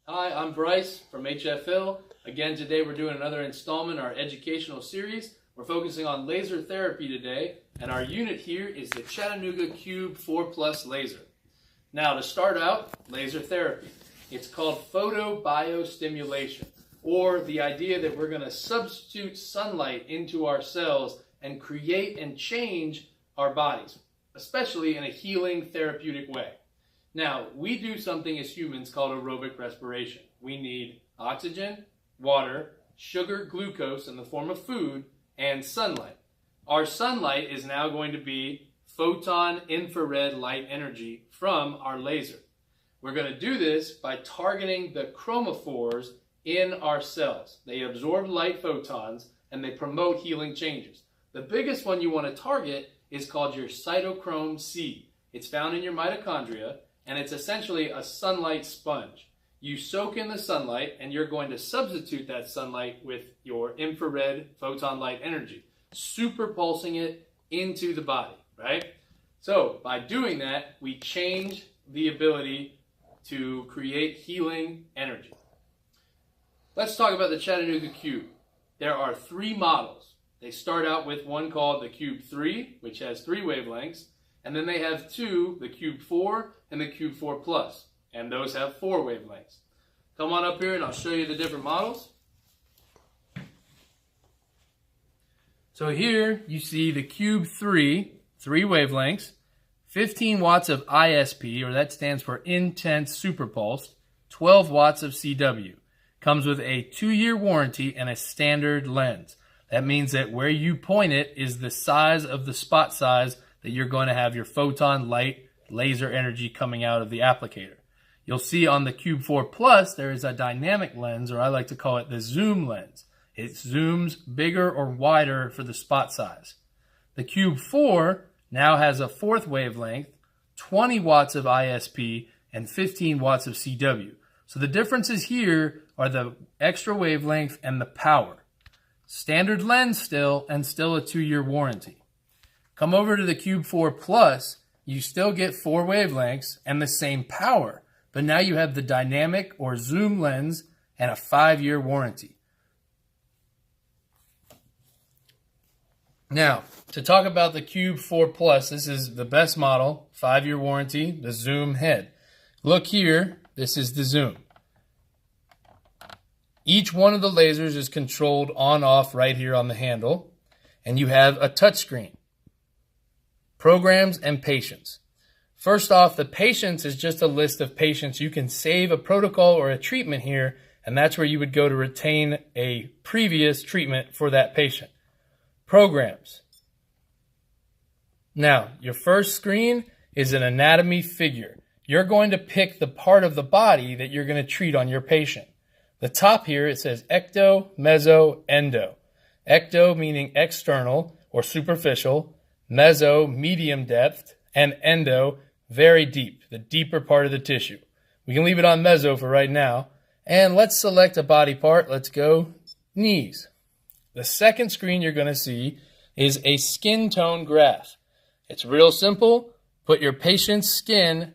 Hi, I'm Bryce from HFHill. Again, today we're doing another installment in our educational series. We're focusing on laser therapy today, and our unit here is the Chattanooga Cube 4 Plus laser. Now, to start out, laser therapy. It's called photobiostimulation, or the idea that we're going to substitute sunlight into our cells and create and change our bodies, especially in a healing, therapeutic way. Now, we do something as humans called aerobic respiration. We need oxygen, water, sugar, glucose in the form of food, and sunlight. Our sunlight is now going to be photon infrared light energy from our laser. We're going to do this by targeting the chromophores in our cells. They absorb light photons and they promote healing changes. The biggest one you want to target is called your cytochrome C. It's found in your mitochondria, and it's essentially a sunlight sponge. You soak in the sunlight, and you're going to substitute that sunlight with your infrared photon light energy, super pulsing it into the body, right? So by doing that, we change the ability to create healing energy. Let's talk about the Chattanooga Cube. There are 3 models. They start out with one called the Cube 3, which has 3 wavelengths, and then they have 2, the Cube 4 and the Cube 4 Plus, and those have 4 wavelengths. Come on up here and I'll show you the different models. So here you see the Cube 3, 3 wavelengths, 15 watts of ISP, or that stands for intense superpulsed, 12 watts of CW. Comes with a 2-year warranty and a standard lens. That means that where you point it is the size of the spot size that you're going to have your photon light laser energy coming out of the applicator. You'll see on the Cube 4 Plus there is a dynamic lens, or I like to call it the zoom lens. It zooms bigger or wider for the spot size. The Cube 4 now has a 4th wavelength, 20 watts of ISP, and 15 watts of CW. So the differences here are the extra wavelength and the power. Standard lens still, and still a 2-year warranty. Come over to the Cube 4 Plus, you still get 4 wavelengths and the same power, but now you have the dynamic or zoom lens and a 5-year warranty. Now, to talk about the Cube 4 Plus, this is the best model, 5-year warranty, the zoom head. Look here, this is the zoom. Each one of the lasers is controlled on-off right here on the handle, and you have a touchscreen. Programs and patients. First off, the patients is just a list of patients. You can save a protocol or a treatment here, and that's where you would go to retain a previous treatment for that patient. Programs. Now, your first screen is an anatomy figure. You're going to pick the part of the body that you're going to treat on your patient. The top here, it says ecto, meso, endo. Ecto meaning external or superficial, meso, medium depth, and endo, very deep, the deeper part of the tissue. We can leave it on meso for right now. And let's select a body part. Let's go knees. The second screen you're going to see is a skin tone graph. It's real simple. Put your patient's skin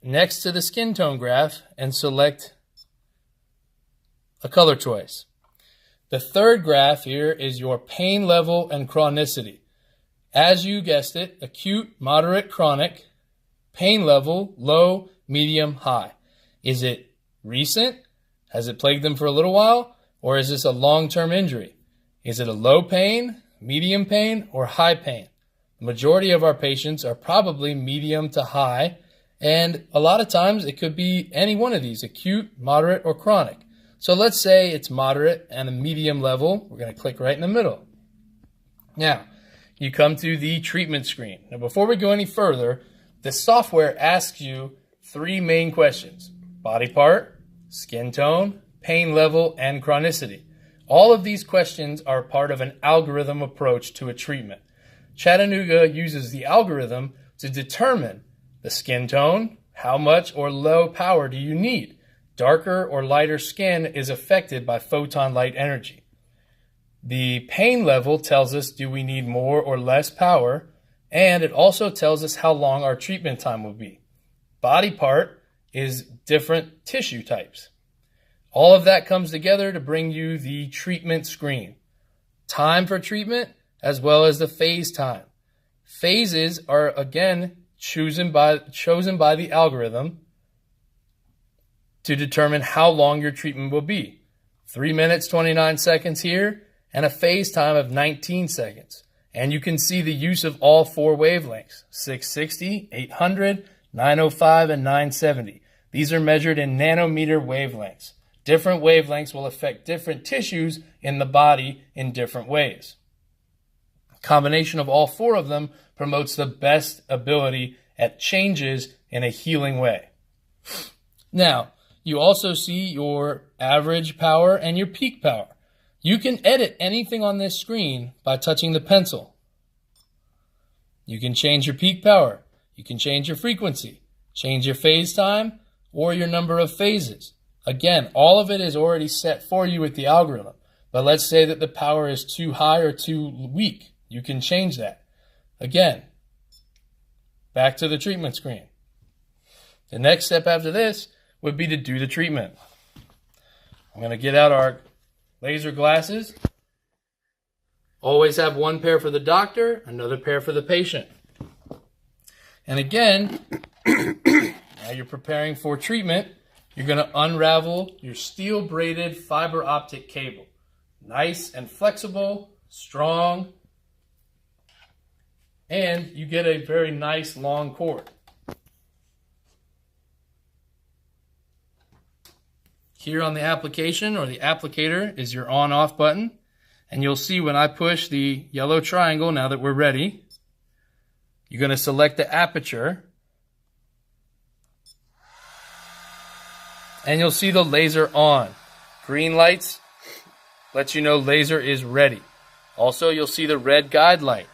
next to the skin tone graph and select a color choice. The third graph here is your pain level and chronicity. As you guessed it, acute, moderate, chronic, pain level, low, medium, high. Is it recent? Has it plagued them for a little while? Or is this a long-term injury? Is it a low pain, medium pain, or high pain? The majority of our patients are probably medium to high, and a lot of times it could be any one of these, acute, moderate, or chronic. So let's say it's moderate and a medium level. We're going to click right in the middle. Now, you come to the treatment screen. Now, before we go any further, the software asks you 3 main questions: body part, skin tone, pain level, and chronicity. All of these questions are part of an algorithm approach to a treatment. Chattanooga uses the algorithm to determine the skin tone, how much or low power do you need, Darker or lighter skin is affected by photon light energy. The pain level tells us do we need more or less power, and it also tells us how long our treatment time will be. Body part is different tissue types. All of that comes together to bring you the treatment screen. Time for treatment as well as the phase time. Phases are again chosen by the algorithm to determine how long your treatment will be. 3 minutes, 29 seconds here, and a phase time of 19 seconds. And you can see the use of all four wavelengths, 660, 800, 905, and 970. These are measured in nanometer wavelengths. Different wavelengths will affect different tissues in the body in different ways. Combination of all four of them promotes the best ability at changes in a healing way. Now, you also see your average power and your peak power. You can edit anything on this screen by touching the pencil. You can change your peak power. You can change your frequency, change your phase time, or your number of phases. Again, all of it is already set for you with the algorithm. But let's say that the power is too high or too weak. You can change that. Again, back to the treatment screen. The next step after this would be to do the treatment. I'm going to get out our laser glasses. Always have one pair for the doctor, another pair for the patient. And again, now you're preparing for treatment, you're going to unravel your steel braided fiber optic cable. Nice and flexible, strong, and you get a very nice long cord. Here on the application or the applicator is your on-off button. And you'll see when I push the yellow triangle, now that we're ready, you're going to select the aperture. And you'll see the laser on. Green lights lets you know laser is ready. Also, you'll see the red guide light.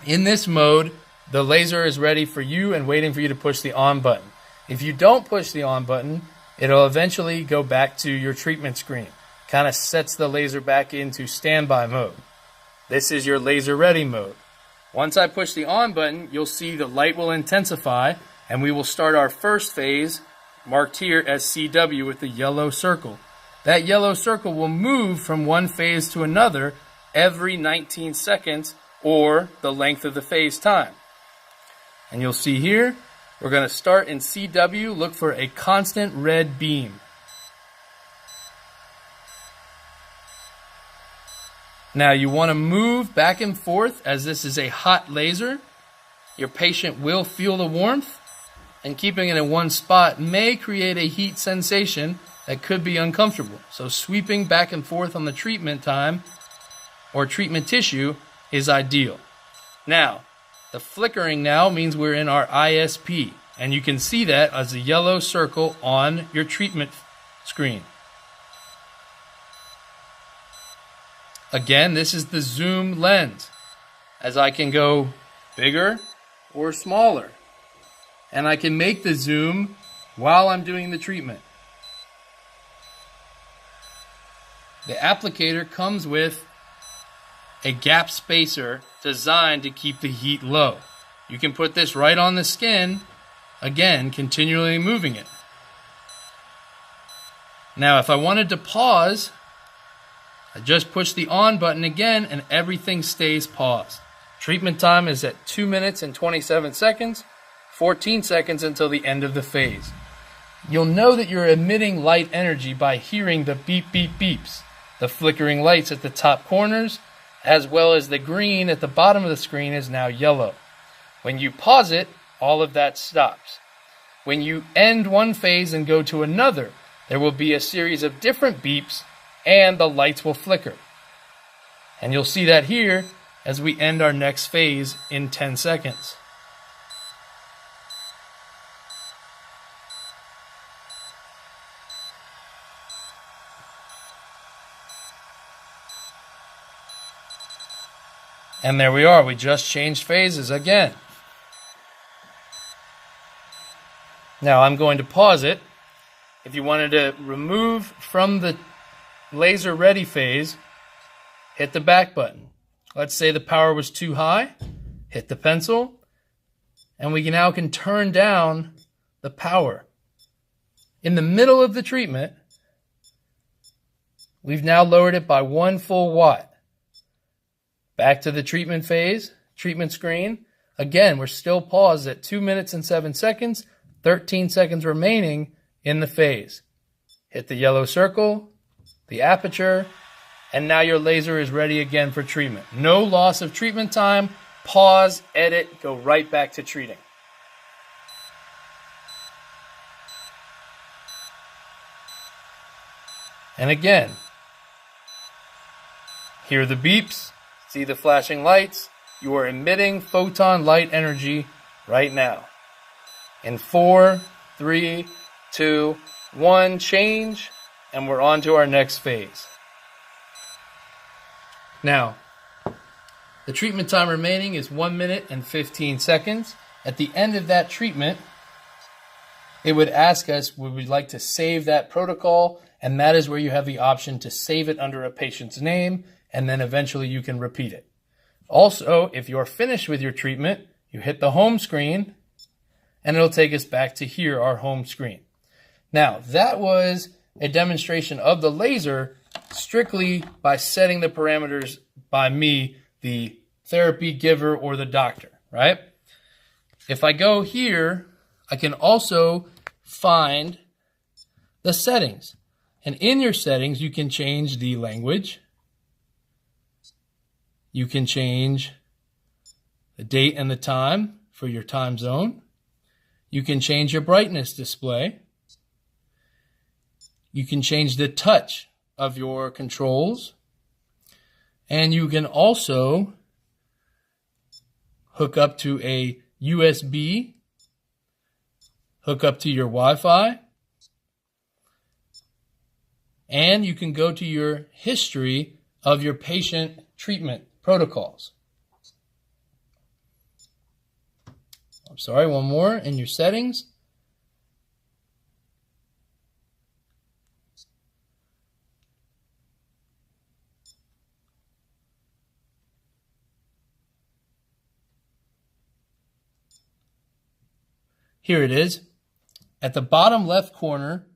In this mode, the laser is ready for you and waiting for you to push the on button. If you don't push the on button, it'll eventually go back to your treatment screen. Kind of sets the laser back into standby mode. This is your laser ready mode. Once I push the on button, you'll see the light will intensify and we will start our first phase, marked here as CW with the yellow circle. That yellow circle will move from one phase to another every 19 seconds or the length of the phase time. And you'll see here, we're going to start in CW, look for a constant red beam. Now you want to move back and forth as this is a hot laser. Your patient will feel the warmth, and keeping it in one spot may create a heat sensation that could be uncomfortable. So sweeping back and forth on the treatment time or treatment tissue is ideal. Now, the flickering now means we're in our ISP, and you can see that as a yellow circle on your treatment screen. Again, this is the zoom lens, as I can go bigger or smaller. And I can make the zoom while I'm doing the treatment. The applicator comes with a gap spacer designed to keep the heat low. You can put this right on the skin, again, continually moving it. Now, if I wanted to pause, I just push the on button again and everything stays paused. Treatment time is at 2 minutes and 27 seconds, 14 seconds until the end of the phase. You'll know that you're emitting light energy by hearing the beep beep beeps, the flickering lights at the top corners, as well as the green at the bottom of the screen is now yellow. When you pause it, all of that stops. When you end one phase and go to another, there will be a series of different beeps and the lights will flicker. And you'll see that here as we end our next phase in 10 seconds. And there we are, we just changed phases again. Now I'm going to pause it. If you wanted to remove from the laser ready phase, hit the back button. Let's say the power was too high, hit the pencil, and we now can turn down the power. In the middle of the treatment, we've now lowered it by 1 full watt. Back to the treatment phase, treatment screen. Again, we're still paused at 2 minutes and 7 seconds, 13 seconds remaining in the phase. Hit the yellow circle, the aperture, and now your laser is ready again for treatment. No loss of treatment time. Pause, edit, go right back to treating. And again, hear the beeps, see the flashing lights. You are emitting photon light energy right now. In 4, 3, 2, 1, change, and we're on to our next phase. Now, the treatment time remaining is 1 minute and 15 seconds. At the end of that treatment, it would ask us, would we like to save that protocol? And that is where you have the option to save it under a patient's name, and then eventually you can repeat it. Also, if you're finished with your treatment, you hit the home screen, and it'll take us back to here, our home screen. Now, that was a demonstration of the laser strictly by setting the parameters by me, the therapy giver or the doctor, right? If I go here, I can also find the settings. And in your settings, you can change the language. You can change the date and the time for your time zone. You can change your brightness display. You can change the touch of your controls. And you can also hook up to a USB, hook up to your Wi-Fi, and you can go to your history of your patient treatment protocols. I'm sorry, one more in your settings. Here it is. At the bottom left corner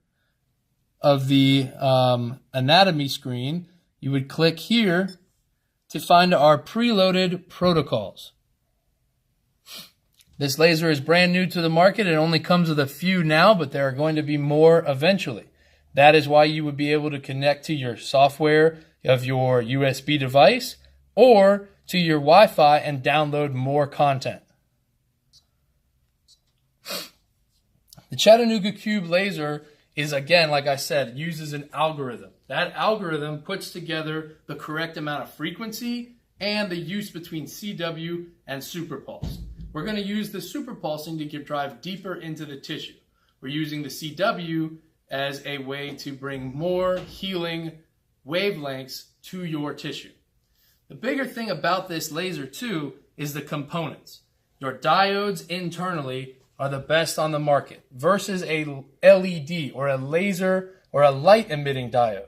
of the anatomy screen, you would click here to find our preloaded protocols. This laser is brand new to the market. It only comes with a few now, but there are going to be more eventually. That is why you would be able to connect to your software of your USB device or to your Wi-Fi and download more content. The Chattanooga Cube laser is, again, like I said, uses an algorithm. That algorithm puts together the correct amount of frequency and the use between CW and superpulse. We're going to use the superpulsing to drive deeper into the tissue. We're using the CW as a way to bring more healing wavelengths to your tissue. The bigger thing about this laser, too, is the components. Your diodes internally are the best on the market versus a LED or a laser or a light emitting diode.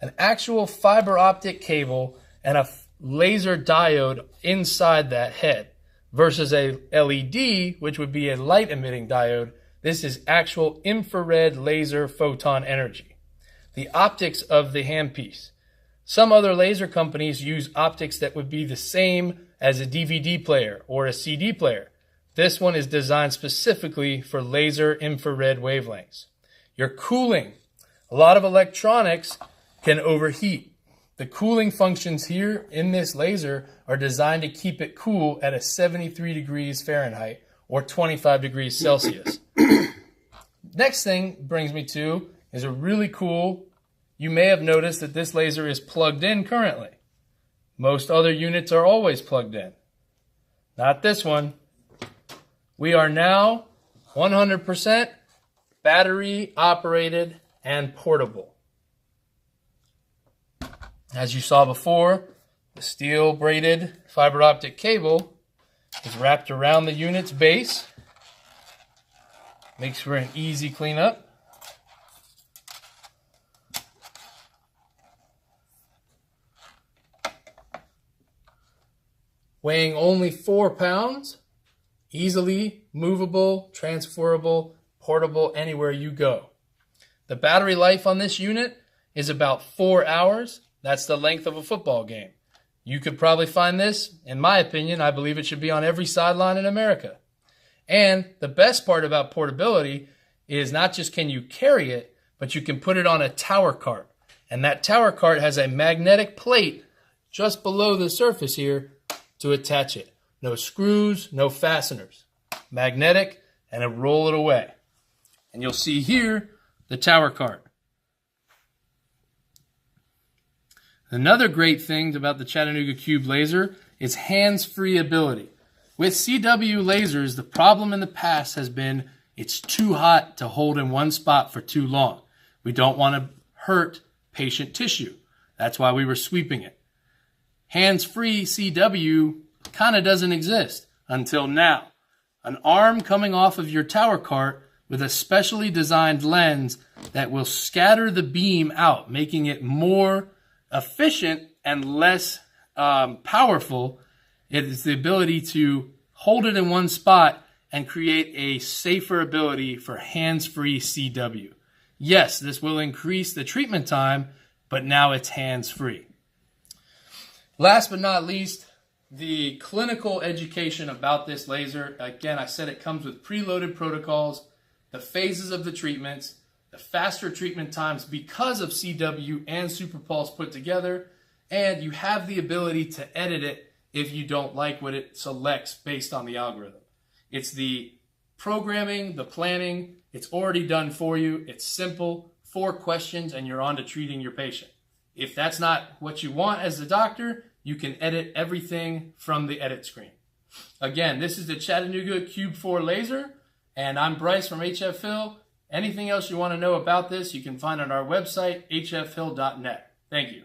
An actual fiber optic cable and a laser diode inside that head versus a LED, which would be a light emitting diode. This is actual infrared laser photon energy. The optics of the handpiece. Some other laser companies use optics that would be the same as a DVD player or a CD player. This one is designed specifically for laser infrared wavelengths. Your cooling. A lot of electronics can overheat. The cooling functions here in this laser are designed to keep it cool at a 73 degrees Fahrenheit or 25 degrees Celsius. Next thing brings me to is a really cool, you may have noticed that this laser is plugged in currently. Most other units are always plugged in. Not this one. We are now 100% battery operated and portable. As you saw before, the steel braided fiber optic cable is wrapped around the unit's base. Makes for an easy cleanup. Weighing only 4 pounds, easily movable, transferable, portable anywhere you go. The battery life on this unit is about 4 hours. That's the length of a football game. You could probably find this, in my opinion, I believe it should be on every sideline in America. And the best part about portability is not just can you carry it, but you can put it on a tower cart. And that tower cart has a magnetic plate just below the surface here to attach it. No screws, no fasteners. Magnetic, and it'll roll it away. And you'll see here the tower cart. Another great thing about the Chattanooga Cube laser is hands-free ability. With CW lasers, the problem in the past has been it's too hot to hold in one spot for too long. We don't want to hurt patient tissue. That's why we were sweeping it. Hands-free CW kind of doesn't exist until now. An arm coming off of your tower cart with a specially designed lens that will scatter the beam out, making it more efficient and less powerful. It is the ability to hold it in one spot and create a safer ability for hands-free CW. Yes, this will increase the treatment time, but now it's hands-free. Last but not least, the clinical education about this laser. Again, I said it comes with preloaded protocols, the phases of the treatments, the faster treatment times because of CW and SuperPulse put together, and you have the ability to edit it if you don't like what it selects based on the algorithm. It's the programming, the planning, it's already done for you. It's simple, 4 questions, and you're on to treating your patient. If that's not what you want as a doctor, you can edit everything from the edit screen. Again, this is the Chattanooga Cube 4 laser, and I'm Bryce from HFHill. Anything else you want to know about this, you can find on our website, hfhill.net. Thank you.